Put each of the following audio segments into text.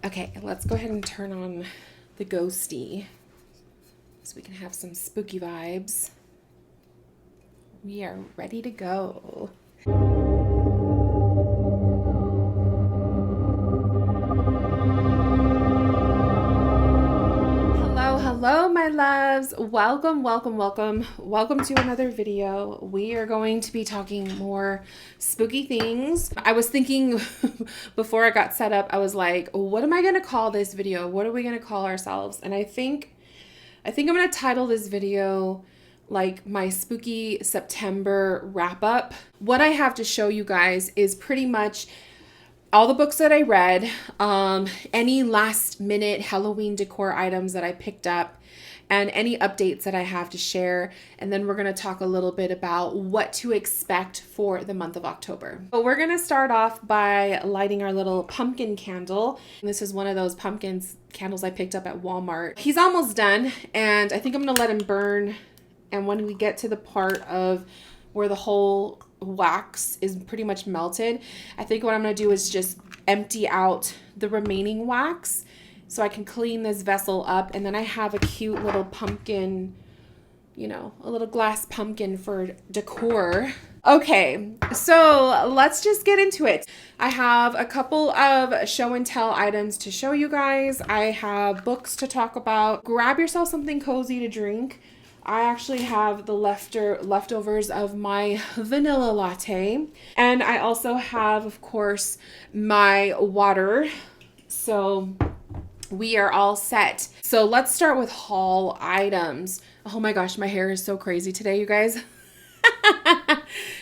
Okay, let's go ahead and turn on the Ghosty so we can have some spooky vibes. We are ready to go. Hello, my loves. Welcome to another video. We are going to be talking more spooky things. I was thinking before I got set up, I was like, what am I going to call this video? What are we going to call ourselves? And I think I'm going to title this video like my spooky September wrap up. What I have to show you guys is pretty much all the books that I read, any last minute Halloween decor items that I picked up, and any updates that I have to share. And then we're going to talk a little bit about what to expect for the month of October. But we're going to start off by lighting our little pumpkin candle. This is one of those pumpkins candles I picked up at Walmart. He's almost done, and I think I'm going to let him burn. And when we get to the part of where the whole wax is pretty much melted, I think what I'm going to do is just empty out the remaining wax so I can clean this vessel up. And then I have a cute little pumpkin, you know, a little glass pumpkin for decor. Okay, so let's just get into it. I have a couple of show and tell items to show you guys. I have books to talk about. Grab yourself something cozy to drink. I actually have the leftovers of my vanilla latte. And I also have, of course, my water. So we are all set. So let's start with haul items. Oh my gosh, my hair is so crazy today, you guys.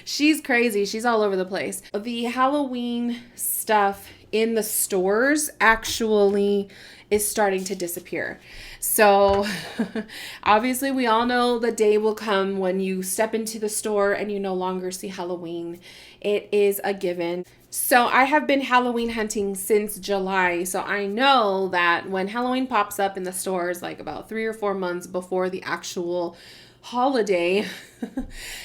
She's crazy. She's all over the place. The Halloween stuff in the stores actually is starting to disappear. So obviously we all know the day will come when you step into the store and you no longer see Halloween. It is a given. So I have been Halloween hunting since July. So I know that when Halloween pops up in the stores, like about 3 or 4 months before the actual holiday,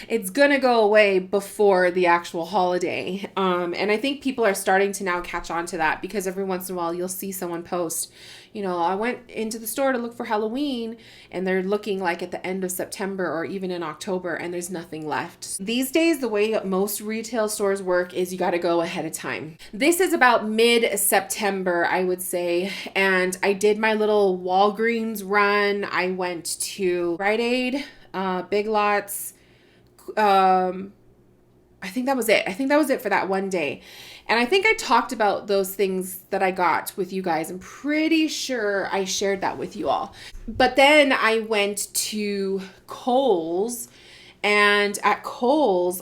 it's gonna go away before the actual holiday. And I think people are starting to now catch on to that, because every once in a while you'll see someone post, you know, I went into the store to look for Halloween, and they're looking like at the end of September or even in October, and there's nothing left. These days, the way most retail stores work is you got to go ahead of time. This is about mid-September, I would say, and I did my little Walgreens run. I went to Rite Aid, Big Lots. I think that was it. I think that was it for that one day. And I think I talked about those things that I got with you guys. I'm pretty sure I shared that with you all. But then I went to Kohl's, and at Kohl's,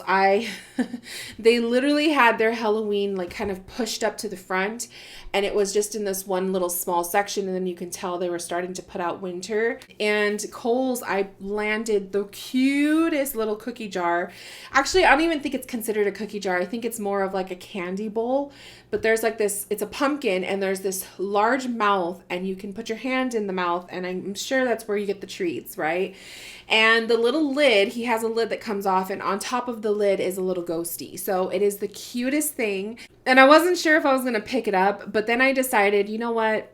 they literally had their Halloween like kind of pushed up to the front, and it was just in this one little small section, and then you can tell they were starting to put out winter. And Kohl's, I landed the cutest little cookie jar. Actually, I don't even think it's considered a cookie jar. I think it's more of like a candy bowl, but there's like this, it's a pumpkin, and there's this large mouth, and you can put your hand in the mouth, and I'm sure that's where you get the treats, right? And the little lid, he has a lid that comes off, and on top of the lid is a little ghosty. So it is the cutest thing. And I wasn't sure if I was going to pick it up, but then I decided, you know what?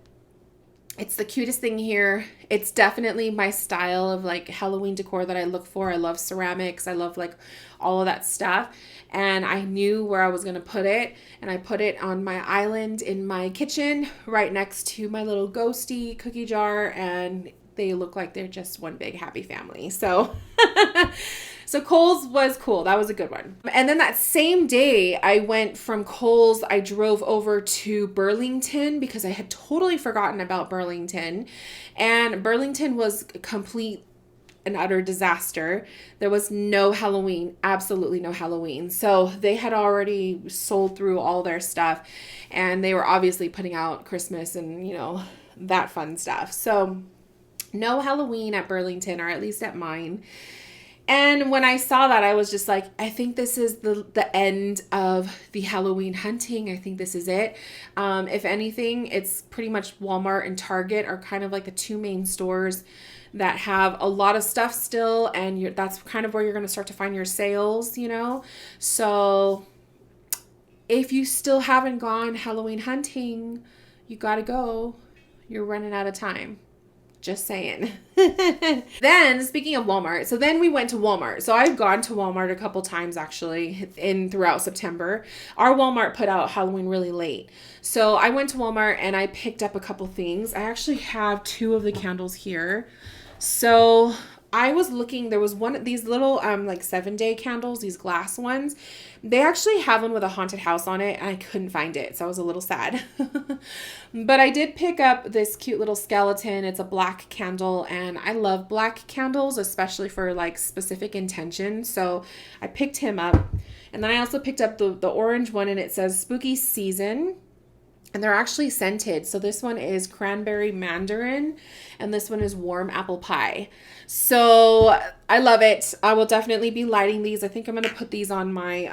It's the cutest thing here. It's definitely my style of like Halloween decor that I look for. I love ceramics. I love like all of that stuff. And I knew where I was going to put it. And I put it on my island in my kitchen right next to my little ghosty cookie jar. And they look like they're just one big happy family. So so Kohl's was cool. That was a good one. And then that same day I went from Kohl's, I drove over to Burlington because I had totally forgotten about Burlington. And Burlington was complete and utter disaster. There was no Halloween, absolutely no Halloween. So they had already sold through all their stuff, and they were obviously putting out Christmas and, you know, that fun stuff. So no Halloween at Burlington, or at least at mine. And when I saw that, I was just like, I think this is the end of the Halloween hunting. I think this is it. If anything, it's pretty much Walmart and Target are kind of like the two main stores that have a lot of stuff still. And that's kind of where you're going to start to find your sales, you know. So if you still haven't gone Halloween hunting, you gotta go. You're running out of time. Just saying. Then, speaking of Walmart, so then we went to Walmart. So I've gone to Walmart a couple times actually throughout September. Our Walmart put out Halloween really late. So I went to Walmart and I picked up a couple things. I actually have 2 of the candles here. So I was looking, there was one of these little like 7-day candles, these glass ones. They actually have one with a haunted house on it and I couldn't find it, so I was a little sad. But I did pick up this cute little skeleton. It's a black candle and I love black candles, especially for like specific intention. So I picked him up. And then I also picked up the orange one and it says Spooky Season. And they're actually scented. So this one is cranberry mandarin and this one is warm apple pie. So I love it. I will definitely be lighting these. I think I'm going to put these on my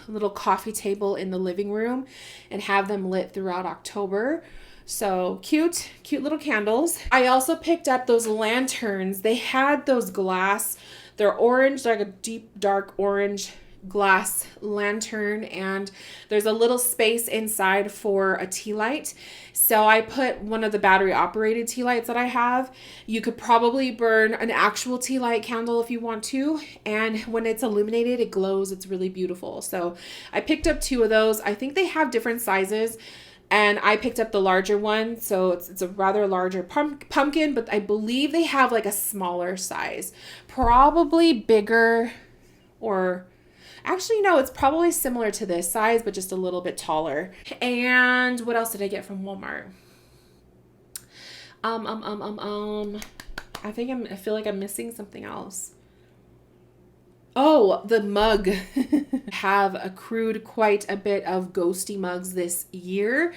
little coffee table in the living room and have them lit throughout October. So cute little candles. I also picked up those lanterns. They had those glass. They're orange, like a deep dark orange glass lantern, and there's a little space inside for a tea light. So I put one of the battery operated tea lights that I have. You could probably burn an actual tea light candle if you want to, and when it's illuminated it glows. It's really beautiful. So I picked up 2 of those. I think they have different sizes and I picked up the larger one, so it's a rather larger pumpkin, but I believe they have like a smaller size, probably bigger, or actually, no, it's probably similar to this size, but just a little bit taller. And what else did I get from Walmart? I feel like I'm missing something else. Oh, the mug. Have accrued quite a bit of Ghosty mugs this year.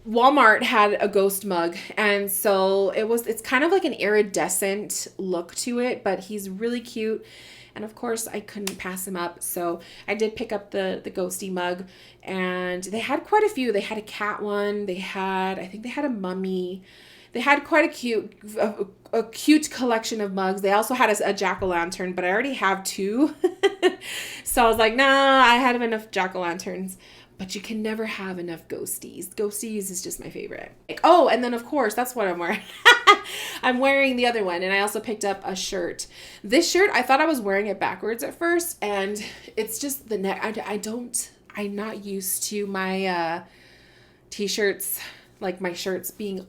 Walmart had a ghost mug, and so it's kind of like an iridescent look to it, but he's really cute. And of course, I couldn't pass him up. So I did pick up the Ghosty mug, and they had quite a few. They had a cat one. I think they had a mummy. They had quite a cute collection of mugs. They also had a jack-o'-lantern, but I already have 2. So I was like, nah, I had enough jack-o'-lanterns. But you can never have enough ghosties. Ghosties is just my favorite. Oh, and then of course, that's what I'm wearing. I'm wearing the other one, and I also picked up a shirt. This shirt, I thought I was wearing it backwards at first, and it's just the neck. I'm not used to my T-shirts, like my shirts being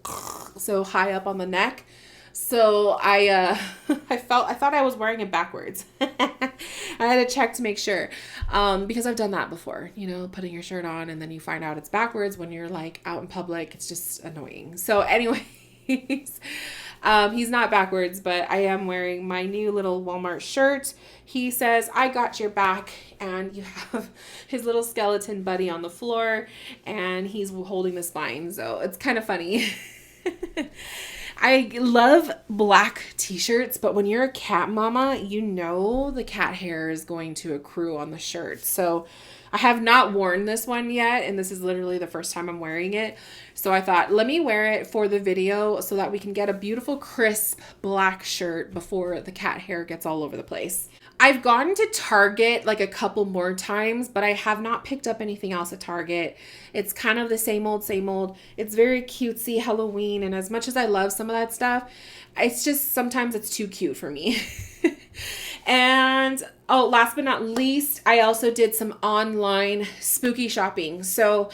so high up on the neck. So I thought I was wearing it backwards. I had to check to make sure, because I've done that before, putting your shirt on and then you find out it's backwards when you're like out in public. It's just annoying. So anyways, he's not backwards, but I am wearing my new little Walmart shirt. He says, "I got your back," and you have his little skeleton buddy on the floor and he's holding the spine. So it's kind of funny. I love black T-shirts, but when you're a cat mama, the cat hair is going to accrue on the shirt. So I have not worn this one yet, and this is literally the first time I'm wearing it. So I thought, let me wear it for the video so that we can get a beautiful, crisp black shirt before the cat hair gets all over the place. I've gone to Target like a couple more times, but I have not picked up anything else at Target. It's kind of the same old, same old. It's very cutesy Halloween, and as much as I love some of that stuff, it's just sometimes it's too cute for me. And last but not least, I also did some online spooky shopping. So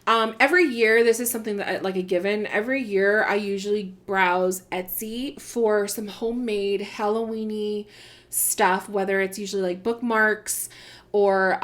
every year, this is something that like a given. Every year, I usually browse Etsy for some homemade Halloween-y stuff, whether it's usually like bookmarks or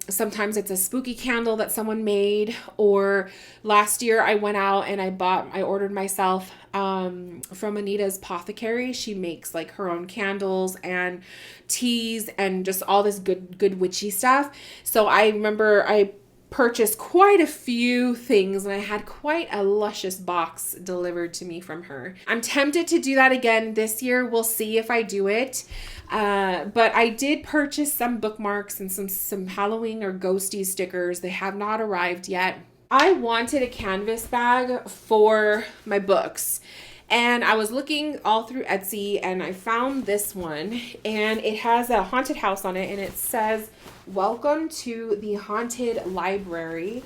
sometimes it's a spooky candle that someone made. Or last year I went out and I ordered myself from Anita's Apothecary. She makes like her own candles and teas and just all this good witchy stuff. So I remember I purchased quite a few things and I had quite a luscious box delivered to me from her. I'm tempted to do that again this year. We'll see if I do it. But I did purchase some bookmarks and some Halloween or Ghosty stickers. They have not arrived yet. I wanted a canvas bag for my books. And I was looking all through Etsy and I found this one, and it has a haunted house on it and it says, "Welcome to the Haunted Library."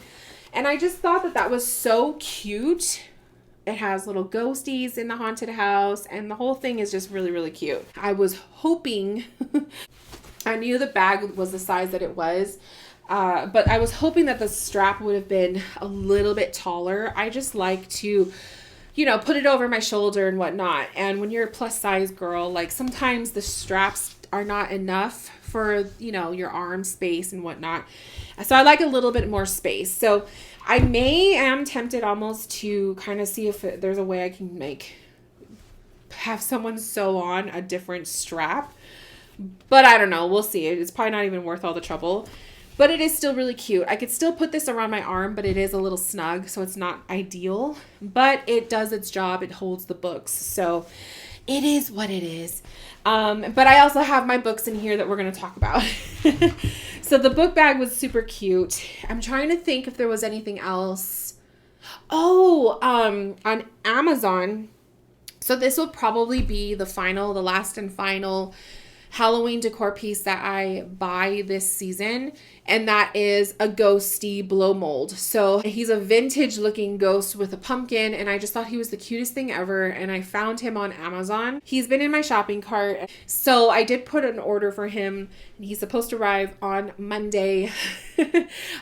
And I just thought that that was so cute. It has little ghosties in the haunted house, and the whole thing is just really, really cute. I was hoping, I knew the bag was the size that it was, but I was hoping that the strap would have been a little bit taller. I just like to, you know, put it over my shoulder and whatnot. And when you're a plus size girl, like sometimes the straps are not enough for, you know, your arm space and whatnot. So I like a little bit more space. So I am tempted almost to kind of see if there's a way I can have someone sew on a different strap. But I don't know. We'll see. It's probably not even worth all the trouble. But it is still really cute. I could still put this around my arm, but it is a little snug, so it's not ideal. But it does its job. It holds the books. So it is what it is. But I also have my books in here that we're going to talk about. So the book bag was super cute. I'm trying to think if there was anything else. Oh, on Amazon. So this will probably be the last and final Halloween decor piece that I buy this season, and that is a Ghosty blow mold. So he's a vintage looking ghost with a pumpkin, and I just thought he was the cutest thing ever, and I found him on Amazon. He's been in my shopping cart, so I did put an order for him, and he's supposed to arrive on Monday.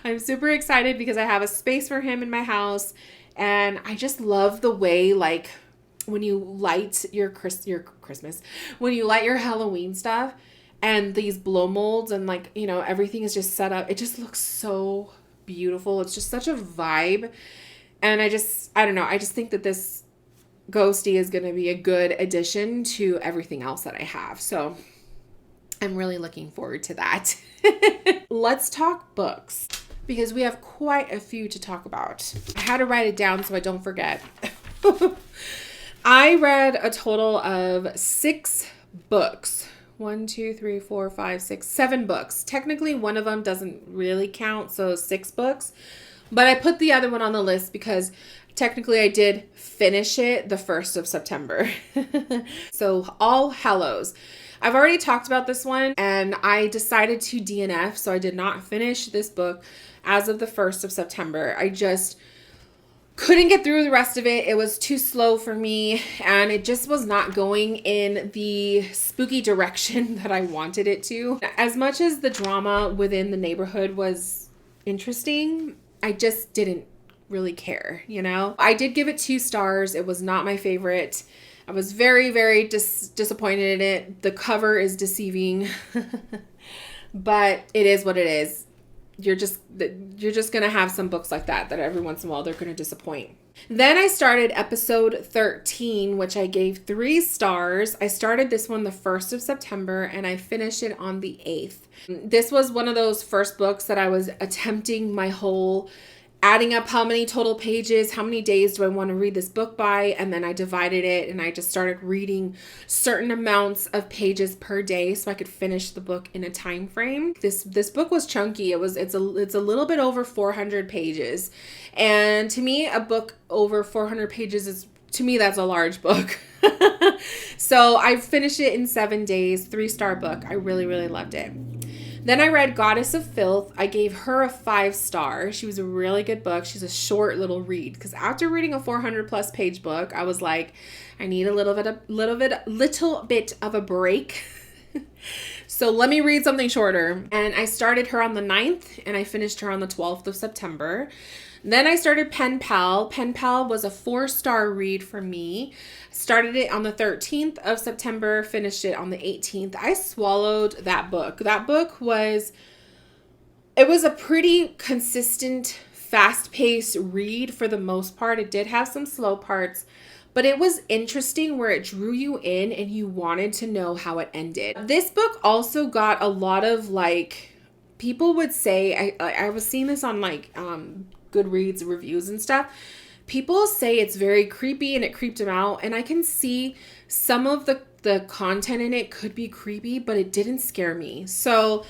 I'm super excited because I have a space for him in my house, and I just love the way, like, when you light your Christmas, when you light your Halloween stuff and these blow molds and, like, you know, everything is just set up. It just looks so beautiful. It's just such a vibe. And I don't know. I just think that this Ghosty is going to be a good addition to everything else that I have. So I'm really looking forward to that. Let's talk books because we have quite a few to talk about. I had to write it down so I don't forget. I read a total of 6 books. 1, 2, 3, 4, 5, 6, 7 books. Technically, one of them doesn't really count, so 6 books. But I put the other one on the list because technically I did finish it the 1st of September. So All Hallows. I've already talked about this one, and I decided to DNF, so I did not finish this book as of the 1st of September. I just couldn't get through the rest of it. It was too slow for me, and it just was not going in the spooky direction that I wanted it to. As much as the drama within the neighborhood was interesting, I just didn't really care, you know? I did give it 2 stars. It was not my favorite. I was very, very disappointed in it. The cover is deceiving, but it is what it is. You're just going to have some books like that every once in a while they're going to disappoint. Then I started episode 13, which I gave 3 stars. I started this one the 1st of September and I finished it on the 8th. This was one of those first books that I was attempting my whole adding up how many total pages, how many days do I want to read this book by, and then I divided it and I just started reading certain amounts of pages per day so I could finish the book in a time frame. This book was chunky. It's a little bit over 400 pages. And to me, a book over 400 pages that's a large book. So I finished it in 7 days, 3-star book. I really, really loved it. Then I read Goddess of Filth. I gave her a 5-star. She was a really good book. She's a short little read. Because after reading a 400+ page book, I was like, I need a little bit of a break. So let me read something shorter. And I started her on the 9th and I finished her on the 12th of September. Then I started Pen Pal. Pen Pal was a 4-star read for me. Started it on the 13th of September, finished it on the 18th. I swallowed that book. That book was a pretty consistent, fast-paced read for the most part. It did have some slow parts, but it was interesting where it drew you in and you wanted to know how it ended. This book also got a lot of, like, people would say, I was seeing this on, like, Goodreads reviews and stuff. People say it's very creepy and it creeped them out, and I can see some of the content in it could be creepy, but it didn't scare me. So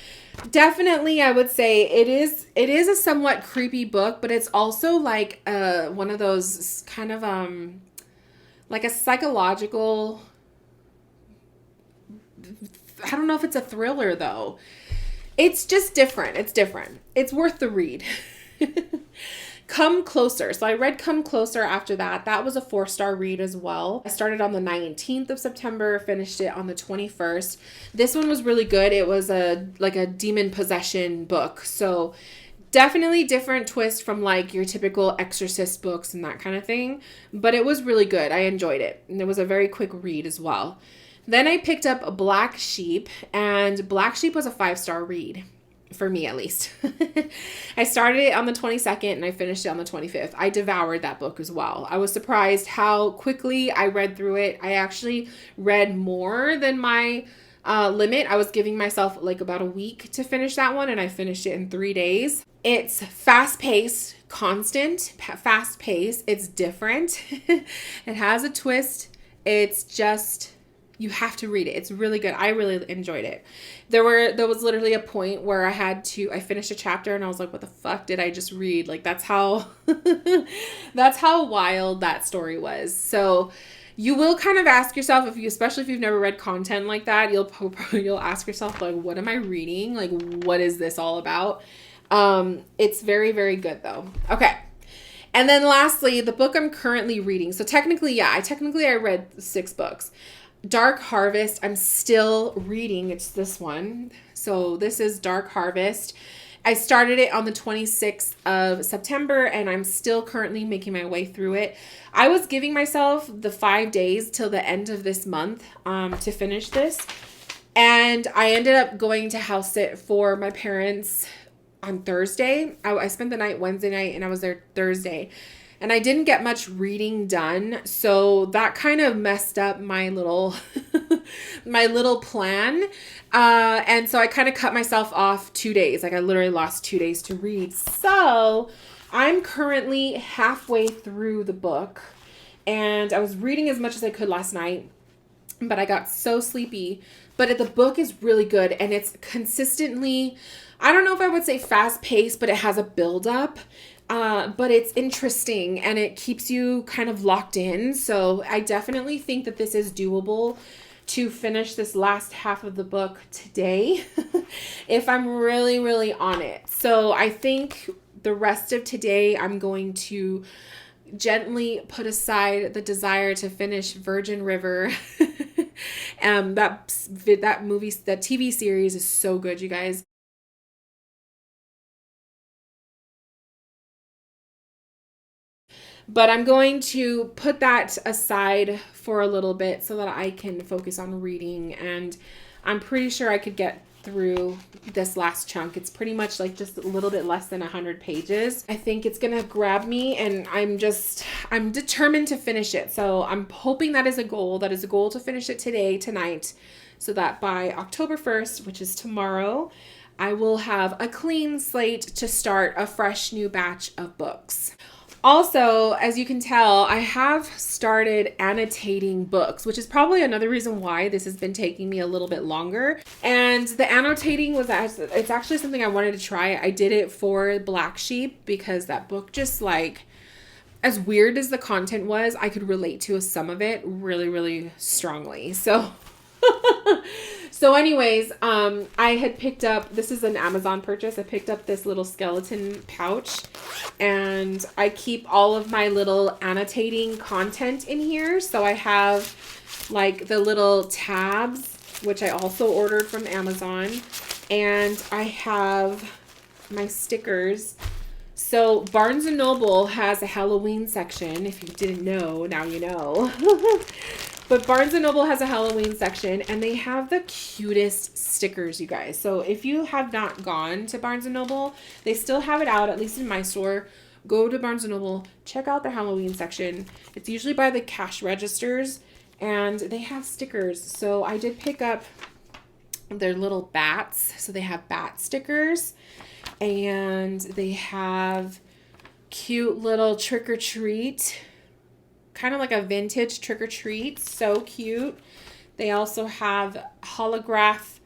definitely I would say it is a somewhat creepy book, but it's also like one of those kind of like a psychological, I don't know if it's a thriller though. It's just different. It's different. It's worth the read. Come Closer. So I read Come Closer after that. That was a 4-star read as well. I started on the 19th of September, finished it on the 21st. This one was really good. It was like a demon possession book. So definitely different twist from like your typical exorcist books and that kind of thing. But it was really good. I enjoyed it. And it was a very quick read as well. Then I picked up Black Sheep, and Black Sheep was a 5-star read. For me, at least. I started it on the 22nd and I finished it on the 25th. I devoured that book as well. I was surprised how quickly I read through it. I actually read more than my limit. I was giving myself like about a week to finish that one, and I finished it in 3 days. It's fast-paced, constant, fast-paced. It's different. It has a twist. It's just... you have to read it. It's really good. I really enjoyed it. There was literally a point where I finished a chapter and I was like, what the fuck did I just read? Like, that's how wild that story was. So you will kind of ask yourself, especially if you've never read content like that, you'll ask yourself, like, what am I reading? Like, what is this all about? It's very, very good though. Okay. And then lastly, the book I'm currently reading. So technically, I read 6 books. Dark Harvest, I'm still reading. It's this one. So this is Dark Harvest. I started it on the 26th of September, and I'm still currently making my way through it. I was giving myself the 5 days till the end of this month to finish this. And I ended up going to house sit for my parents on Thursday. I spent the night Wednesday night, and I was there Thursday. And I didn't get much reading done, so that kind of messed up my little plan. And so I kind of cut myself off 2 days. Like, I literally lost 2 days to read. So I'm currently halfway through the book, and I was reading as much as I could last night, but I got so sleepy. But the book is really good, and it's consistently, I don't know if I would say fast-paced, but it has a build-up. But it's interesting and it keeps you kind of locked in. So I definitely think that this is doable to finish this last half of the book today if I'm really, really on it. So I think the rest of today I'm going to gently put aside the desire to finish Virgin River. That movie, that TV series is so good, you guys. But I'm going to put that aside for a little bit so that I can focus on reading. And I'm pretty sure I could get through this last chunk. It's pretty much like just a little bit less than 100 pages. I think it's going to grab me, and I'm determined to finish it. So I'm hoping that is a goal. That is a goal to finish it tonight, so that by October 1st, which is tomorrow, I will have a clean slate to start a fresh new batch of books. Also, as you can tell, I have started annotating books, which is probably another reason why this has been taking me a little bit longer. And the annotating it's actually something I wanted to try. I did it for Black Sheep because that book just like, as weird as the content was, I could relate to some of it really, really strongly. So anyways, I had picked up, this is an Amazon purchase. I picked up this little skeleton pouch, and I keep all of my little annotating content in here. So I have like the little tabs, which I also ordered from Amazon, and I have my stickers. So Barnes & Noble has a Halloween section. If you didn't know, now you know. But Barnes & Noble has a Halloween section, and they have the cutest stickers, you guys. So if you have not gone to Barnes & Noble, they still have it out, at least in my store. Go to Barnes & Noble, check out their Halloween section. It's usually by the cash registers, and they have stickers. So I did pick up their little bats. So they have bat stickers, and they have cute little trick-or-treat, kind of like a vintage trick-or-treat. So cute. They also have holograph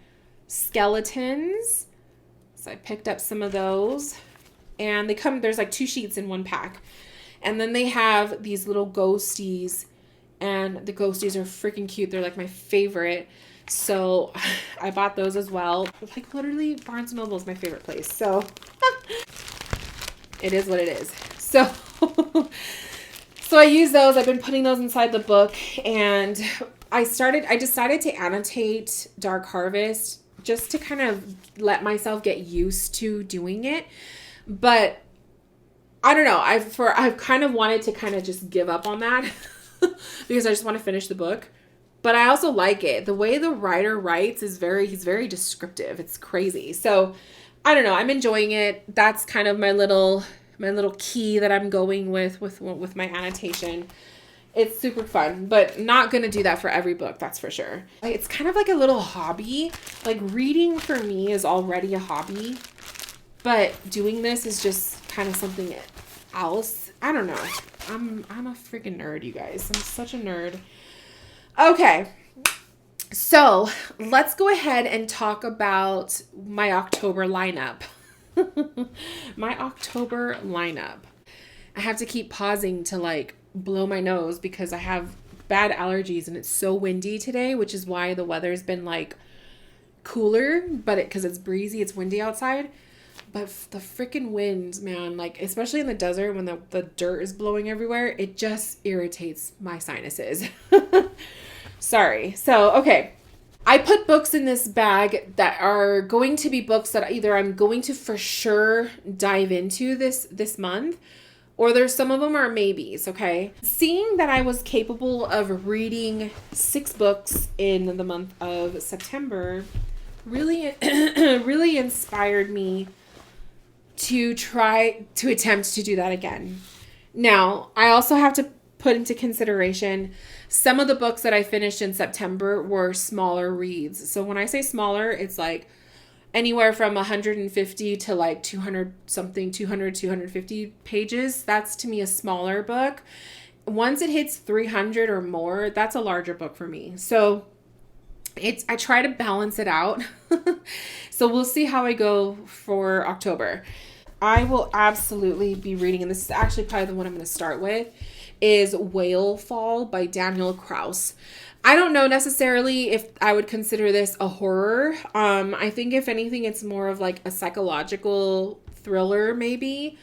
skeletons. So I picked up some of those. And there's like 2 sheets in one pack. And then they have these little ghosties. And the ghosties are freaking cute. They're like my favorite. So I bought those as well. Like literally Barnes & Noble is my favorite place. So it is what it is. So, so I use those. I've been putting those inside the book, and I decided to annotate Dark Harvest just to kind of let myself get used to doing it. But I don't know. I've kind of wanted to kind of just give up on that because I just want to finish the book. But I also like it. The way the writer writes is he's very descriptive. It's crazy. So I don't know. I'm enjoying it. That's kind of my little key that I'm going with my annotation. It's super fun, but not going to do that for every book. That's for sure. It's kind of like a little hobby. Like reading for me is already a hobby, but doing this is just kind of something else. I don't know. I'm a freaking nerd, you guys. I'm such a nerd. Okay. So let's go ahead and talk about my October lineup. My October lineup. I have to keep pausing to like blow my nose because I have bad allergies and it's so windy today, which is why the weather's been like cooler, but because it's breezy, it's windy outside. But the freaking winds, man, like especially in the desert when the dirt is blowing everywhere, it just irritates my sinuses. Sorry. So, okay. I put books in this bag that are going to be books that either I'm going to for sure dive into this month, or there's some of them are maybes, okay? Seeing that I was capable of reading 6 books in the month of September really really inspired me to try to attempt to do that again. Now, I also have to put into consideration some of the books that I finished in September were smaller reads. So when I say smaller, it's like anywhere from 150 to like 200 something, 250 pages. That's to me a smaller book. Once it hits 300 or more, that's a larger book for me. So I try to balance it out. So we'll see how I go for October. I will absolutely be reading, and this is actually probably the one I'm going to start with, is Whale Fall by Daniel Kraus. I don't know necessarily if I would consider this a horror. I think if anything, it's more of like a psychological thriller maybe.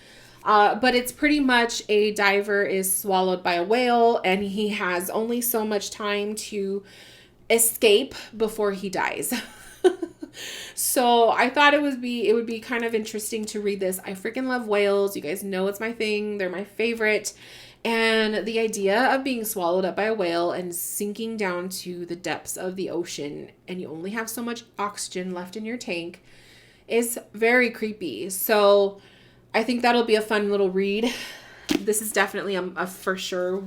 But it's pretty much a diver is swallowed by a whale and he has only so much time to escape before he dies. So I thought it would be kind of interesting to read this. I freaking love whales. You guys know it's my thing. They're my favorite. And the idea of being swallowed up by a whale and sinking down to the depths of the ocean and you only have so much oxygen left in your tank is very creepy. So I think that'll be a fun little read. This is definitely a for sure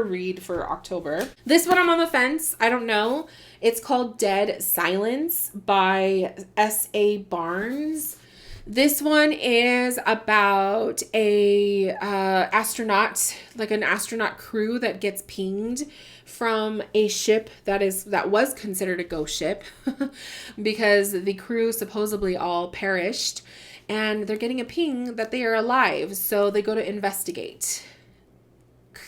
read for October. This one I'm on the fence. I don't know. It's called Dead Silence by S.A. Barnes. This one is about a astronaut, like an astronaut crew that gets pinged from a ship that was considered a ghost ship because the crew supposedly all perished, and they're getting a ping that they are alive. So they go to investigate.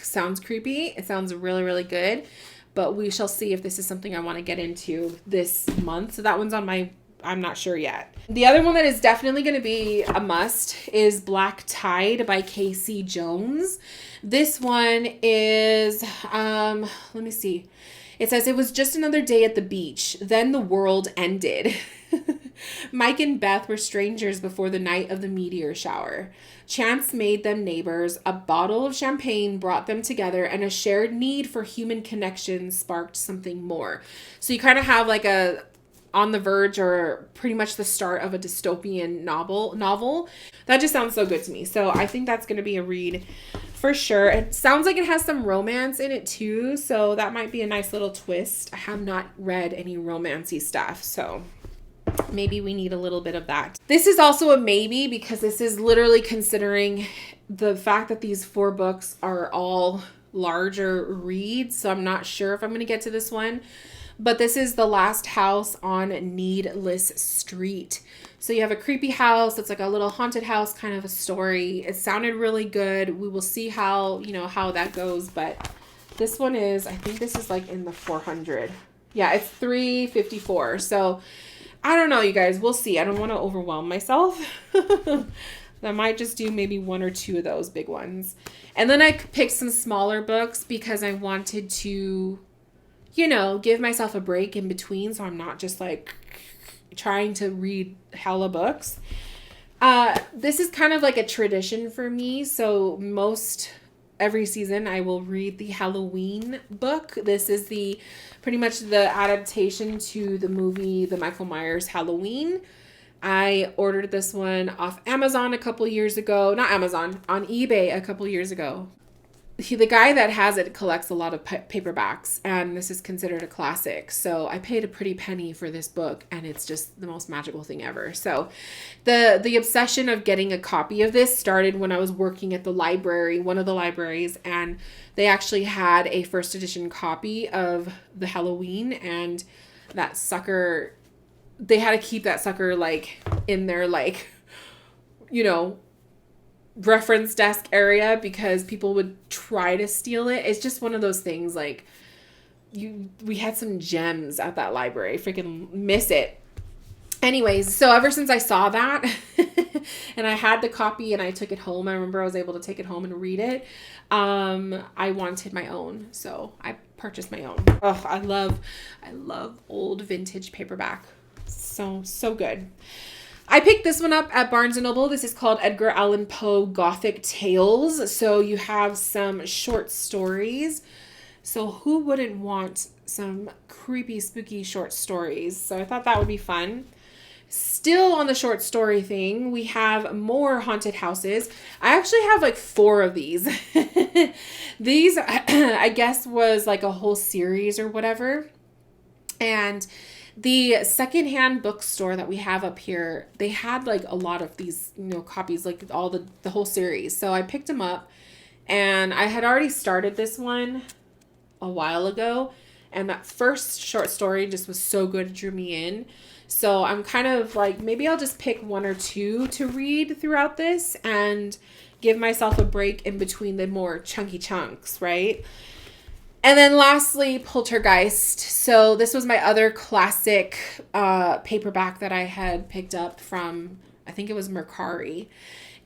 Sounds creepy. It sounds really, really good, but we shall see if this is something I want to get into this month. So that one's on my, I'm not sure yet. The other one that is definitely going to be a must is Black Tide by Casey Jones. This one is, let me see. It says, it was just another day at the beach. Then the world ended. Mike and Beth were strangers before the night of the meteor shower. Chance made them neighbors. A bottle of champagne brought them together, and a shared need for human connection sparked something more. So you kind of have like a on the verge or pretty much the start of a dystopian novel. That just sounds so good to me. So I think that's going to be a read for sure. It sounds like it has some romance in it too. So that might be a nice little twist. I have not read any romancy stuff. So maybe we need a little bit of that. This is also a maybe because this is literally considering the fact that these 4 books are all larger reads. So I'm not sure if I'm going to get to this one. But this is The Last House on Needless Street. So you have a creepy house. It's like a little haunted house kind of a story. It sounded really good. We will see how that goes. But this one is, I think this is like in the 400. Yeah, it's 354. So I don't know, you guys. We'll see. I don't want to overwhelm myself. I might just do maybe 1 or 2 of those big ones. And then I picked some smaller books because I wanted to, you know, give myself a break in between, so I'm not just like trying to read hella books. This is kind of like a tradition for me. So every season I will read the Halloween book. This is pretty much the adaptation to the movie, the Michael Myers Halloween. I ordered this one off Amazon a couple years ago. Not Amazon, on eBay a couple years ago. The guy that has it collects a lot of paperbacks, and this is considered a classic. So I paid a pretty penny for this book, and it's just the most magical thing ever. So the obsession of getting a copy of this started when I was working at the library, one of the libraries, and they actually had a first edition copy of the Halloween, and that sucker, they had to keep that sucker like in their like, you know, reference desk area because people would try to steal it. It's just one of those things, like, we had some gems at that library. Freaking miss it. Anyways, so ever since I saw that and I had the copy and I took it home, I remember I was able to take it home and read it. I wanted my own, so I purchased my own. Oh, I love old vintage paperback. So good. I picked this one up at Barnes & Noble. This is called Edgar Allan Poe Gothic Tales. So you have some short stories. So who wouldn't want some creepy, spooky short stories? So I thought that would be fun. Still on the short story thing, we have more haunted houses. I actually have like 4 of these. These, I guess, was like a whole series or whatever. And the secondhand bookstore that we have up here, they had like a lot of these, you know, copies, like all the whole series. So I picked them up, and I had already started this one a while ago, and that first short story just was so good, it drew me in. So I'm kind of like, maybe I'll just pick 1 or 2 to read throughout this and give myself a break in between the more chunky chunks, right? And then lastly, Poltergeist. So this was my other classic paperback that I had picked up from, I think it was Mercari.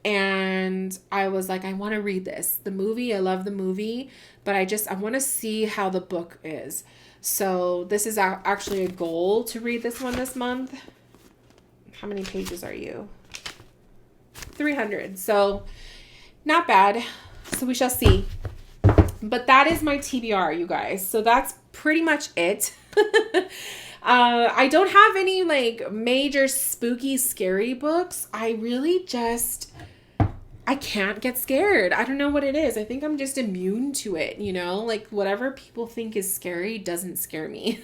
And I was like, I want to read this. The movie, I love the movie, but I want to see how the book is. So this is actually a goal to read this one this month. How many pages are you? 300. So not bad. So we shall see. But that is my TBR, you guys. So that's pretty much it. I don't have any like major spooky, scary books. I can't get scared. I don't know what it is. I think I'm just immune to it, you know? Like whatever people think is scary doesn't scare me.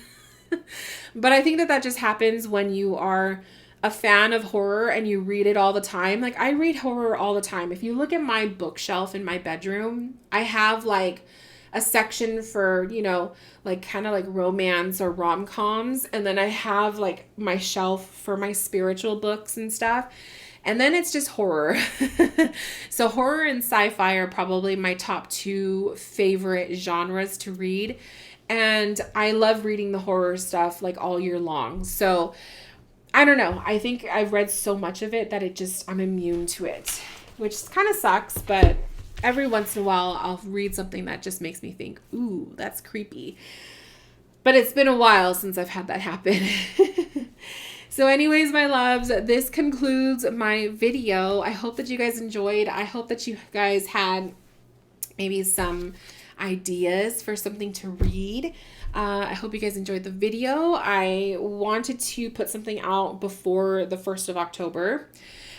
But I think that just happens when you are a fan of horror and you read it all the time. Like I read horror all the time. If you look at my bookshelf in my bedroom, I have like a section for, you know, like kind of like romance or rom-coms. And then I have like my shelf for my spiritual books and stuff. And then it's just horror. So horror and sci-fi are probably my top 2 favorite genres to read. And I love reading the horror stuff like all year long. So I don't know. I think I've read so much of it that I'm immune to it, which kind of sucks, but every once in a while I'll read something that just makes me think, ooh, that's creepy. But it's been a while since I've had that happen. So anyways, my loves, this concludes my video. I hope that you guys enjoyed. I hope that you guys had maybe some ideas for something to read. I hope you guys enjoyed the video. I wanted to put something out before the 1st of October.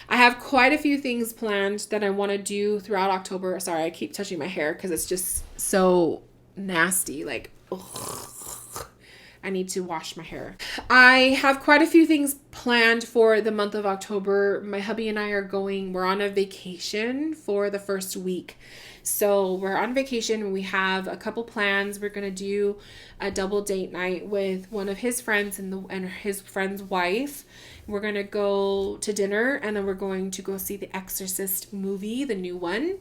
I have quite a few things planned that I want to do throughout October. Sorry, I keep touching my hair because it's just so nasty. Like, ugh. I need to wash my hair. I have quite a few things planned for the month of October. My hubby and I we're on a vacation for the first week. So we're on vacation. We have a couple plans. We're going to do a double date night with one of his friends and his friend's wife. We're going to go to dinner, and then we're going to go see the Exorcist movie, the new one.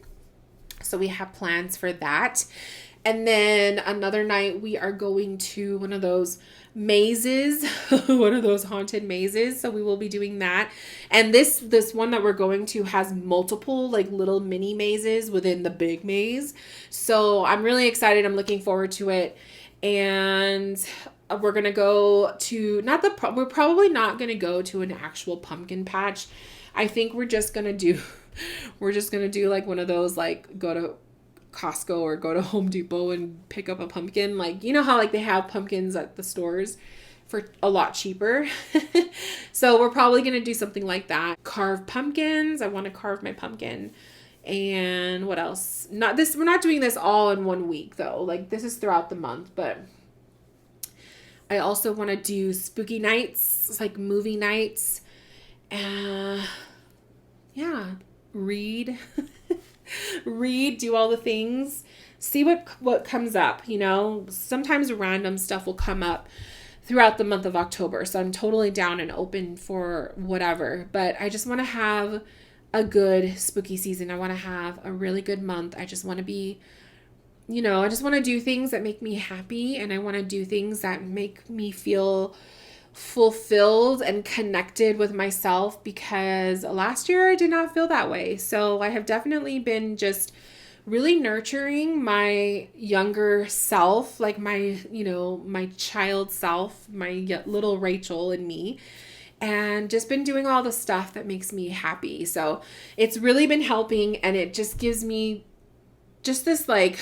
So we have plans for that. And then another night we are going to one of those mazes, one of those haunted mazes. So we will be doing that. And this one that we're going to has multiple like little mini mazes within the big maze. So I'm really excited. I'm looking forward to it. And we're gonna go to we're probably not gonna go to an actual pumpkin patch. I think we're just gonna do like one of those, like go to Costco or go to Home Depot and pick up a pumpkin. Like, you know how like they have pumpkins at the stores for a lot cheaper. So we're probably going to do something like that. Carve pumpkins. I want to carve my pumpkin. And what else? We're not doing this all in one week though. Like this is throughout the month, but I also want to do spooky nights, like movie nights. Yeah. Read. Do all the things, see what comes up. You know, sometimes random stuff will come up throughout the month of October, so I'm totally down and open for whatever. But I just want to have a good spooky season. I want to have a really good month. I just want to be, you know, I just want to do things that make me happy, and I want to do things that make me feel fulfilled and connected with myself, because last year I did not feel that way. So I have definitely been just really nurturing my younger self, like my, you know, my child self, my little Rachel and me, and just been doing all the stuff that makes me happy. So it's really been helping, and it just gives me just this like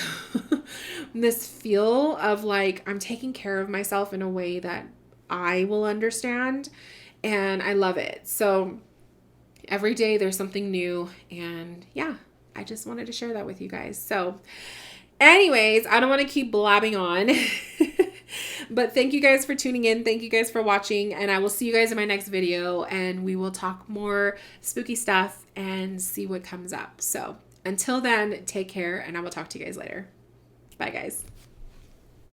this feel of like I'm taking care of myself in a way that I will understand, and I love it. So every day there's something new, and yeah, I just wanted to share that with you guys. So anyways, I don't want to keep blabbing on, but thank you guys for tuning in. Thank you guys for watching, and I will see you guys in my next video, and we will talk more spooky stuff and see what comes up. So until then, take care, and I will talk to you guys later. Bye guys.